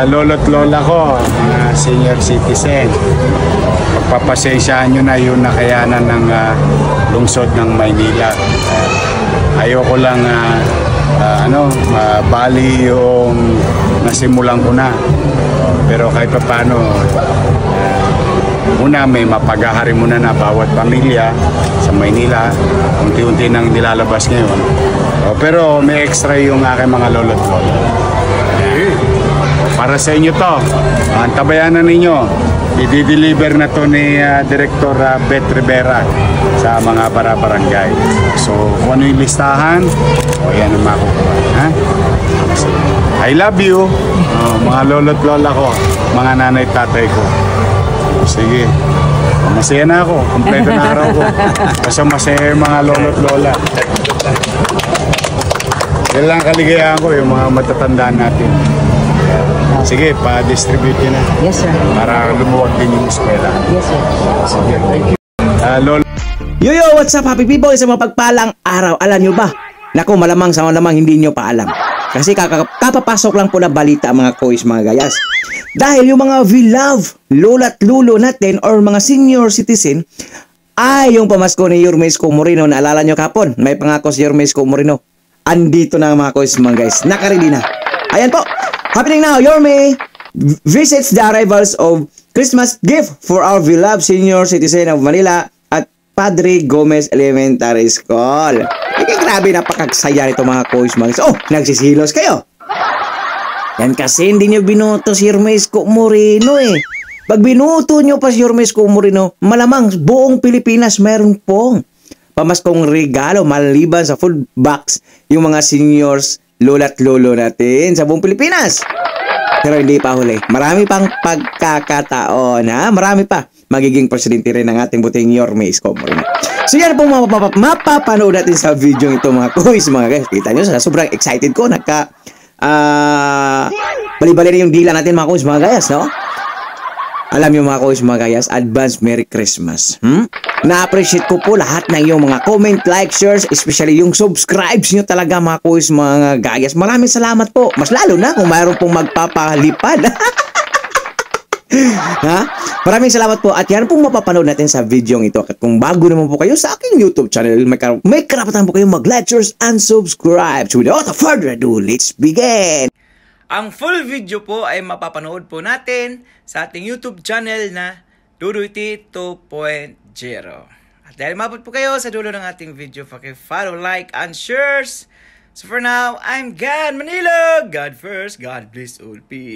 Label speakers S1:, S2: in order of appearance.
S1: lolo't lola ko, mga senior citizen, pagpapasensyahan nyo na yung nakayanan ng lungsod ng Maynila. Ayoko lang bali yung nasimulan ko na, pero kahit pa paano, una may mapagahari muna na bawat pamilya sa Maynila, unti-unti nang nilalabas ngayon. Pero may extra yung aking mga lolo't lola. Para sa inyo to, antabayanan ninyo, i-deliver na to ni Director Beth Rivera sa mga barangay. So kung ano yung listahan, yan ang makukuha. Ha? I love you, mga lolo't lola ko, mga nanay tatay ko. Sige, masaya na ako, kompleto na araw ko. Basta masaya yung mga lolo't lola. Yan lang kaligayahan ko, yung mga matatandaan natin. Sige, pa-distribute yun na.
S2: Yes, sir.
S1: Para lumuwag din yung eskwela.
S2: Yes, sir.
S1: Sige, thank you. Lola.
S3: Yo, what's up, happy people? Sa mapagpalang araw. Alam nyo ba? Naku, malamang hindi nyo pa alam. Kasi kapapasok lang po na balita mga kois, mga gayas. Dahil yung mga beloved lola't lulo natin or mga senior citizen ay yung pamasko ni Yorme Isko Moreno. Naalala nyo kapon? May pangako si Yorme Isko Moreno. Andito na mga kois, mga guys. Nakaready na. Ayan po. Happening now, Yorme visits the arrivals of Christmas gift for our beloved senior citizen of Manila at Padre Gomez Elementary School. Grabe, napakagsaya nito mga kois, mga guys. Oh, nagsisilos kayo. Yan kasi hindi nyo binuto si Yorme Isko Moreno eh. Pag binuto nyo pa si Yorme Isko Moreno, malamang buong Pilipinas mayroon pong pamaskong regalo maliban sa food box yung mga seniors, lola't lolo natin sa buong Pilipinas. Pero hindi pa huli. Marami pang pagkakataon, ha? Marami pa. Magiging presidente rin ng ating buting Yorme Isko Moreno. So yan po mapapanood natin sa video ito mga kuys, mga guys. Kita nyo, sobrang excited ko. Bali-bali na yung dila natin mga kuys, mga guys, no? Alam nyo mga kuys, mga guys, advance Merry Christmas. Na-appreciate ko po lahat ng yung mga comment, like, shares, especially yung subscribes nyo talaga mga kuys, mga guys. Maraming salamat po. Mas lalo na kung mayroon pong magpapalipad. Ha? Maraming salamat po. At yan pong mapapanood natin sa video ito. At kung bago naman po kayo sa aking YouTube channel, may karapatan po kayong mag-like, shares, and subscribe. So without further ado, let's begin! Ang full video po ay mapapanood po natin sa ating YouTube channel na Duduiti 2.0. At dahil mabot po kayo sa dulo ng ating video, follow, like, and shares. So for now, I'm God Manilo. God first, God bless all peace.